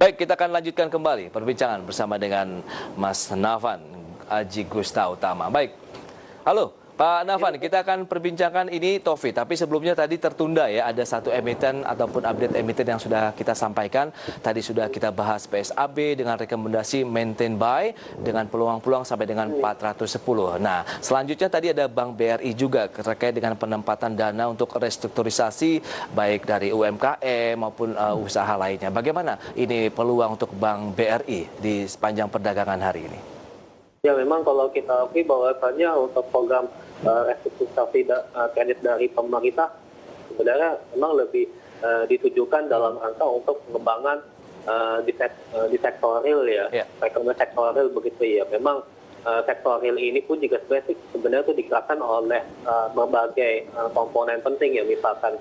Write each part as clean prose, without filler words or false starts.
Baik, kita akan lanjutkan kembali perbincangan bersama dengan Mas Nafan Aji Gusta Utama. Baik, halo Pak Nafan, kita akan perbincangkan ini Tofi, tapi sebelumnya tadi tertunda ya, ada satu emiten ataupun update emiten yang sudah kita sampaikan. Tadi sudah kita bahas PSAB dengan rekomendasi maintain buy dengan peluang-peluang sampai dengan 410. Nah, selanjutnya tadi ada Bank BRI juga terkait dengan penempatan dana untuk restrukturisasi baik dari UMKM maupun usaha lainnya. Bagaimana ini peluang untuk Bank BRI di sepanjang perdagangan hari ini? Ya, memang kalau kita akui bahwasannya untuk program restrukturisasi kredit dari pemerintah sebenarnya memang lebih ditujukan dalam rangka untuk pengembangan di sektor real ya, perekonomian sektor real begitu ya. Memang sektor real ini pun juga sebenarnya itu digerakkan oleh berbagai komponen penting ya, misalkan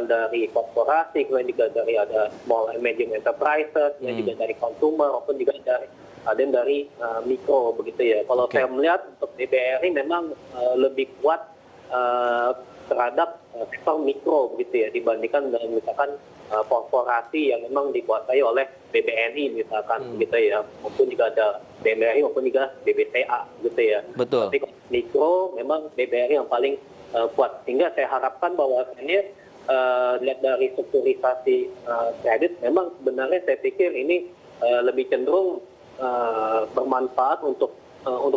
dari korporasi, kemudian juga dari ada small and medium enterprises, juga dari consumer maupun juga dari mikro begitu ya. Kalau saya melihat untuk BBRI memang lebih kuat terhadap sektor mikro begitu ya, dibandingkan dengan misalkan korporasi yang memang dikuasai oleh BBNI misalkan begitu ya, maupun juga ada BBRI maupun juga BBTA gitu ya. Betul. Tapi mikro memang BBRI yang paling kuat, sehingga saya harapkan bahwasannya lihat dari strukturisasi kredit memang sebenarnya saya pikir ini lebih cenderung bermanfaat untuk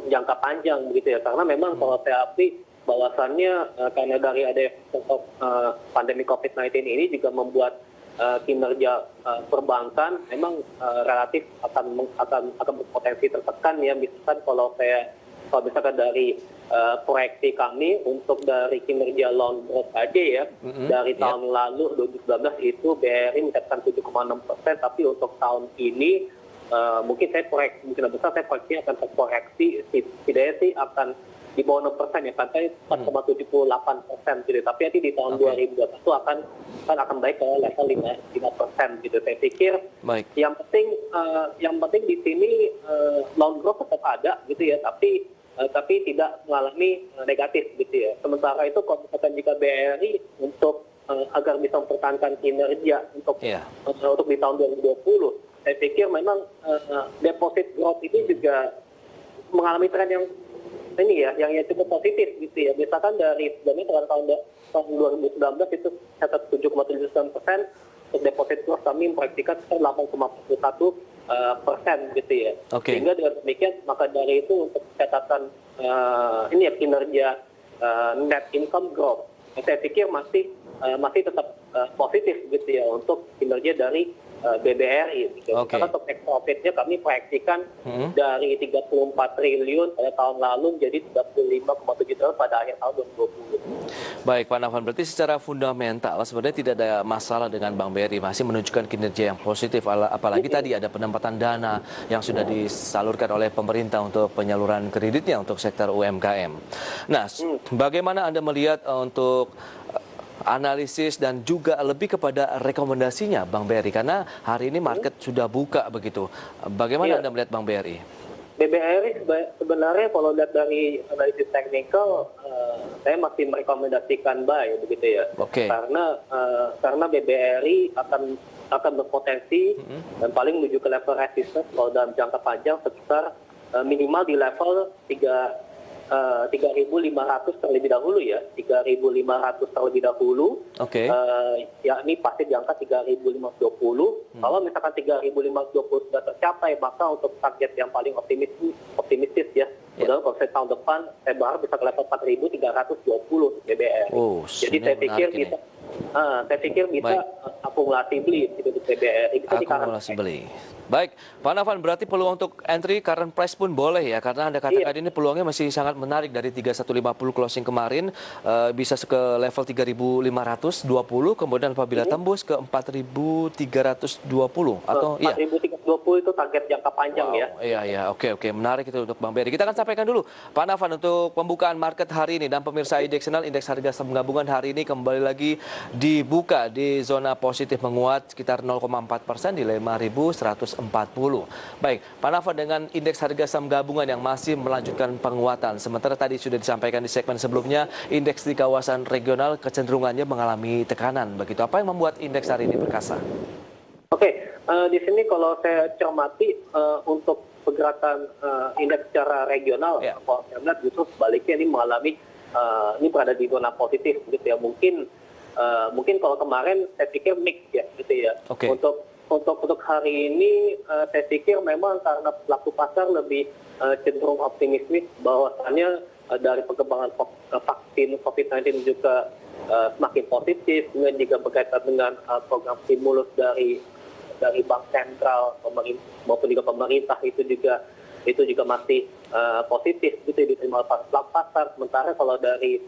jangka panjang begitu ya, karena memang kalau saya akui bahwasannya karena dari ada pandemi COVID-19 ini juga membuat kinerja perbankan memang relatif akan berpotensi tertekan ya. Misalkan kalau misalkan dari proyeksi kami untuk dari kinerja loan growth aja ya, dari tahun lalu 2019 itu BRI mencatatkan 7,6%, tapi untuk tahun ini mungkin besar saya proyeksinya akan terkoreksi, setidaknya sih akan di bawah 6% ya, katanya 4,78% gitu. Tapi nanti di tahun 2021 akan baik ke level 5% gitu. Saya pikir yang penting di sini loan growth tetap ada gitu ya, tapi tidak mengalami negatif gitu ya. Sementara itu kalau misalkan jika BRI untuk agar bisa mempertahankan kinerja untuk di tahun 2020, saya pikir memang deposit growth ini juga mengalami tren yang cukup positif gitu ya. Misalkan dari sebelumnya tahun 2019 itu catat 7,79%, untuk deposit growth kami memproyeksikan 8,41% gitu ya. Sehingga dengan demikian maka dari itu untuk catatan kinerja net income growth, saya pikir masih tetap positif gitu ya untuk kinerja dari BBRI. Karena untuk take profit-nya kami proyeksikan dari 34 triliun pada tahun lalu menjadi 35,7 triliun pada akhir tahun 2020. Baik Pak Nafan, berarti secara fundamental sebenarnya tidak ada masalah dengan Bank BRI, masih menunjukkan kinerja yang positif, apalagi tadi ada penempatan dana yang sudah disalurkan oleh pemerintah untuk penyaluran kreditnya untuk sektor UMKM. Nah, bagaimana Anda melihat untuk analisis dan juga lebih kepada rekomendasinya Bank BRI, karena hari ini market sudah buka begitu. Bagaimana Anda melihat Bank BRI? BBRI sebenarnya kalau lihat dari analisis teknikal, saya masih merekomendasikan buy begitu ya. Karena BBRI akan berpotensi dan paling menuju ke level resistance kalau dalam jangka panjang sekitar minimal di level 3.500 terlebih dahulu ya, 3.500 terlebih dahulu, yakni pasti di angka 3.520. Kalau misalkan 3.520 sudah tercapai, maka untuk target yang paling optimistis ya, mudah-mudahan kalau saya tahun depan saya berharap bisa ke level 4.320 BBRI. Jadi saya pikir bisa akumulasi beli di BBRI. Akumulasi beli. Baik, Pak Nafan, berarti peluang untuk entry current price pun boleh ya, karena Anda katakan ini peluangnya masih sangat menarik dari 3150 closing kemarin, bisa ke level 3520, kemudian apabila tembus ke 4320 atau 4320 itu target jangka panjang ya. Iya, oke, menarik itu untuk Bank BRI. Kita akan sampaikan dulu Pak Nafan untuk pembukaan market hari ini, dan pemirsa indeksional, indeks harga saham gabungan hari ini kembali lagi dibuka di zona positif menguat sekitar 0,4% di 5.140. Baik, Pak Nafan, dengan indeks harga saham gabungan yang masih melanjutkan penguatan, sementara tadi sudah disampaikan di segmen sebelumnya, indeks di kawasan regional kecenderungannya mengalami tekanan. Begitu, apa yang membuat indeks hari ini perkasa? Oke, di sini kalau saya cermati untuk pergerakan indeks secara regional, Ya. kalau saya lihat justru sebaliknya ini mengalami ini berada di zona positif gitu ya. Mungkin kalau kemarin saya pikir mix ya gitu ya. Oke. Untuk hari ini saya pikir memang karena pelaku pasar lebih cenderung optimistis bahwasannya dari perkembangan vaksin COVID-19 juga semakin positif, kemudian juga berkaitan dengan program stimulus dari bank sentral maupun juga pemerintah itu juga masih positif gitu diterima pelaku pasar. Sementara kalau dari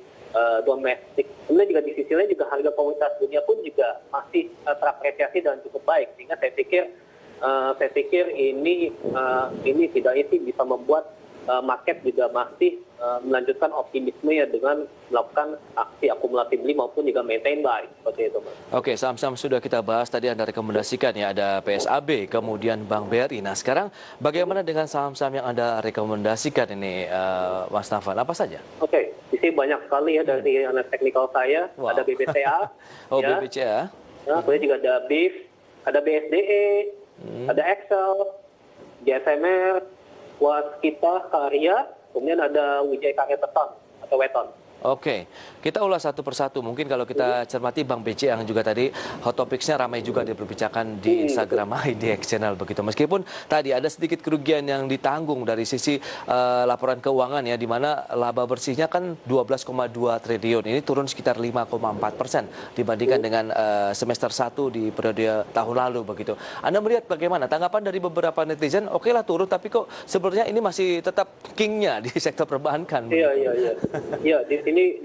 domestik, kemudian juga di sisi lain juga harga komoditas dunia pun juga masih terapresiasi dan cukup baik, sehingga saya pikir ini bisa membuat market juga masih melanjutkan optimisme ya dengan melakukan aksi akumulasi beli maupun juga maintain buy seperti itu, Mas. Oke, saham-saham sudah kita bahas tadi, Anda rekomendasikan ya, ada PSAB, kemudian Bank BRI. Nah, sekarang bagaimana dengan saham-saham yang Anda rekomendasikan ini, Mas Nafan? Apa saja? Oke, di sini banyak sekali ya dari analis teknikal saya. Wow. Ada BBCA, Oh, ya. BBCA. Kemudian juga ada BIF, ada BSDE, ada Excel, JSMR, Waskita Karya, kemudian ada Wijaya Karya Beton atau Weton. Oke, kita ulas satu persatu. Mungkin kalau kita cermati Bank BC yang juga tadi hot topics-nya ramai juga diperbincangkan di Instagram IDX Channel begitu. Meskipun tadi ada sedikit kerugian yang ditanggung dari sisi laporan keuangan ya, di mana laba bersihnya kan 12,2 triliun. Ini turun sekitar 5,4% dibandingkan dengan semester 1 di periode tahun lalu begitu. Anda melihat bagaimana tanggapan dari beberapa netizen? Oke lah turun, tapi kok sebenarnya ini masih tetap king-nya di sektor perbankan. Iya. Iya, di sini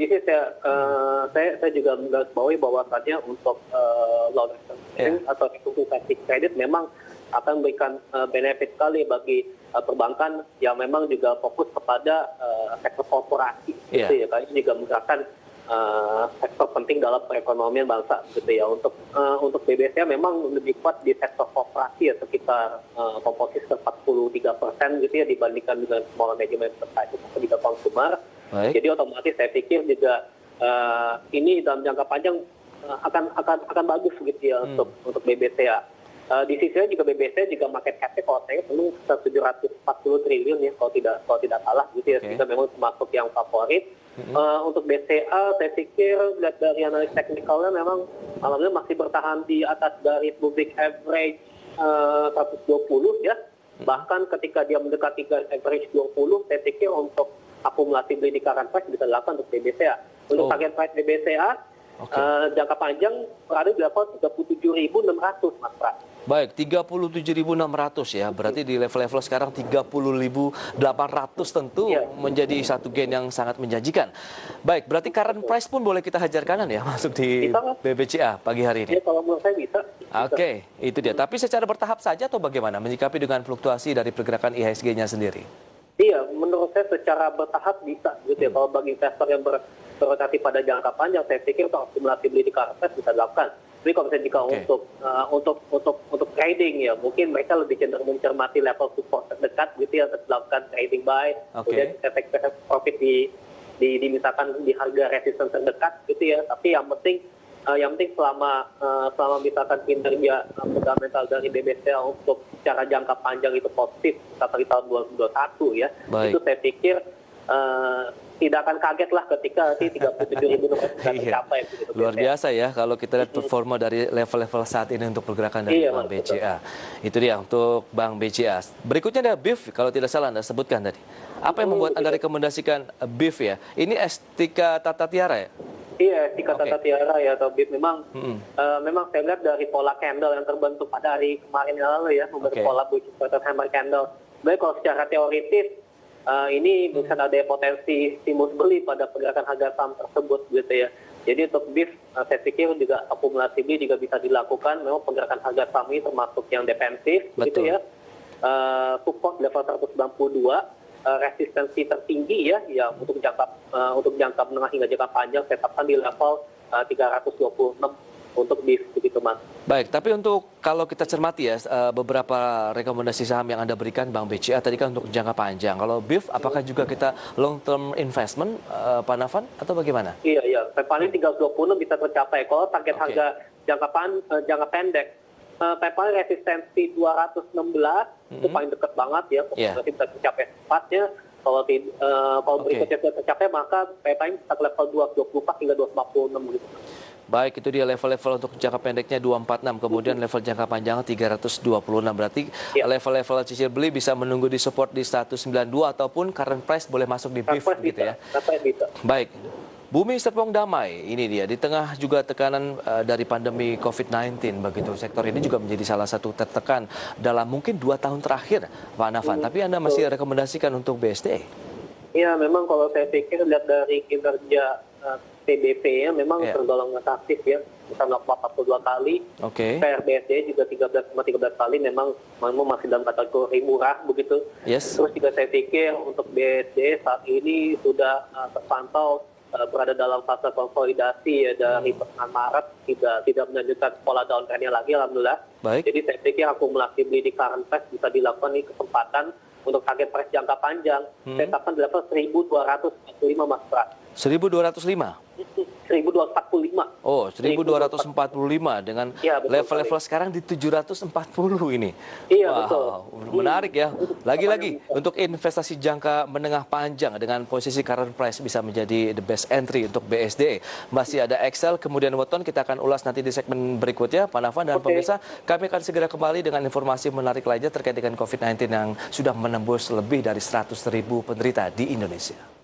saya juga menggarisbawahi bahwasannya untuk loan atau restrukturisasi kredit memang akan memberikan benefit sekali bagi perbankan yang memang juga fokus kepada sektor korporasi gitu ya. Karena ini juga menggerakkan sektor penting dalam perekonomian bangsa gitu ya. Untuk BBCA memang lebih kuat di sektor korporasi ya, sekitar komposisi 43% gitu ya dibandingkan dengan small management enterprise atau juga consumer. Baik. Jadi otomatis saya pikir juga ini dalam jangka panjang akan bagus gitu ya untuk BBCA. Di sisi lain juga BBCA juga market cap-nya kalau saya perlu 740 triliun ya kalau tidak salah gitu ya. Sehingga memang termasuk yang favorit. Untuk BCA saya pikir lihat dari analis teknikalnya memang alhamdulillah masih bertahan di atas garis moving average 120 ya. Bahkan ketika dia mendekati garis average 20, saya pikir untuk akumulasi beli di current price bisa dilakukan untuk BBCA. Untuk target price BBCA jangka panjang berada di level 37.600, Mas Pras. Baik, 37.600 ya. Berarti di level-level sekarang 30.800 tentu menjadi satu gain yang sangat menjanjikan. Baik, berarti current price pun boleh kita hajar kanan ya masuk di BBCA pagi hari ini. Ya, kalau menurut saya bisa. Oke, itu dia. Tapi secara bertahap saja atau bagaimana menyikapi dengan fluktuasi dari pergerakan IHSG-nya sendiri? Iya, menurut saya secara bertahap bisa gitu ya. Kalau bagi investor yang berorientasi pada jangka panjang, saya pikir untuk akumulasi beli di current price bisa dilakukan. Tapi kalau misalnya jika untuk trading ya, mungkin mereka lebih cenderung mencermati level support terdekat gitu ya untuk melakukan trading buy. Kemudian efek profit di misalkan di harga resistance terdekat gitu ya. Tapi yang penting selama misalkan kinerja fundamental dari BBCA untuk secara jangka panjang itu positif seperti tahun 2021 ya. Baik. Itu saya pikir tidak akan kaget lah ketika nanti 37.000 tercapai. Luar biasa ya kalau kita lihat performa dari level-level saat ini untuk pergerakan dari Bank BCA. Itu dia untuk Bank BCA. Berikutnya ada BIF, kalau tidak salah Anda sebutkan tadi. Apa yang membuat Anda rekomendasikan BIF ya? Ini Estika Tata Tiara ya? Iya, Estika Tata Tiara ya atau BIF memang saya lihat dari pola candle yang terbentuk pada hari kemarin yang lalu ya, membentuk pola bullish bottom hammer candle. Baik kalau secara teoritis ini bisa ada potensi stimulus beli pada pergerakan harga saham tersebut gitu ya. Jadi untuk BIF saya pikir juga akumulasi beli juga bisa dilakukan. Memang pergerakan harga saham ini termasuk yang defensif gitu ya. Support level 192. Resistensi tertinggi ya untuk jangka menengah hingga jangka panjang saya tetapkan di level 326 untuk BIF begitu Mas. Baik, tapi untuk kalau kita cermati ya beberapa rekomendasi saham yang Anda berikan Bank BCA tadi kan untuk jangka panjang. Kalau BIF apakah juga kita long term investment Pak Nafan atau bagaimana? Iya, paling 320 bisa tercapai. Kalau target harga jangka pendek paling resistensi 216 itu paling dekat banget ya, berarti bisa tercapai tepatnya. Kalau berikutnya tidak tercapai, maka paling bisa ke level 224 hingga 246 gitu. Baik, itu dia level-level untuk jangka pendeknya 246, kemudian level jangka panjang 326. Berarti level-level cicil beli bisa menunggu di support di 192 ataupun current price boleh masuk di BIF gitu ya. Bisa. Baik. Bumi Serpong Damai, ini dia. Di tengah juga tekanan dari pandemi COVID-19, begitu sektor ini juga menjadi salah satu tertekan dalam mungkin 2 tahun terakhir, Pak Nafan. Tapi Anda masih rekomendasikan untuk BSD? Iya, memang kalau saya pikir lihat dari kinerja PBP-nya memang tergolong aktif ya, bisa melakukan 42 kali. PRBSD juga 13 kali, memang masih dalam kategori murah begitu. Terus juga saya pikir untuk BSD saat ini sudah terpantau berada dalam fase konsolidasi ya, dari pertengahan Maret tidak melanjutkan pola downtrend-nya lagi, alhamdulillah. Jadi saya pikir akumulasi beli di current price bisa dilakukan di kesempatan untuk target price jangka panjang. Saya tetapkan di level 1245 Mas Pras. 1205? 1245. Oh, 1245 dengan level-level sekarang di 740 ini. Iya, betul. Menarik ya. Lagi-lagi untuk investasi jangka menengah panjang dengan posisi current price bisa menjadi the best entry untuk BSD. Masih ada Excel, kemudian Weton, kita akan ulas nanti di segmen berikutnya, Pak Nafan dan pemirsa. Kami akan segera kembali dengan informasi menarik lainnya terkait dengan COVID-19 yang sudah menembus lebih dari 100.000 penderita di Indonesia.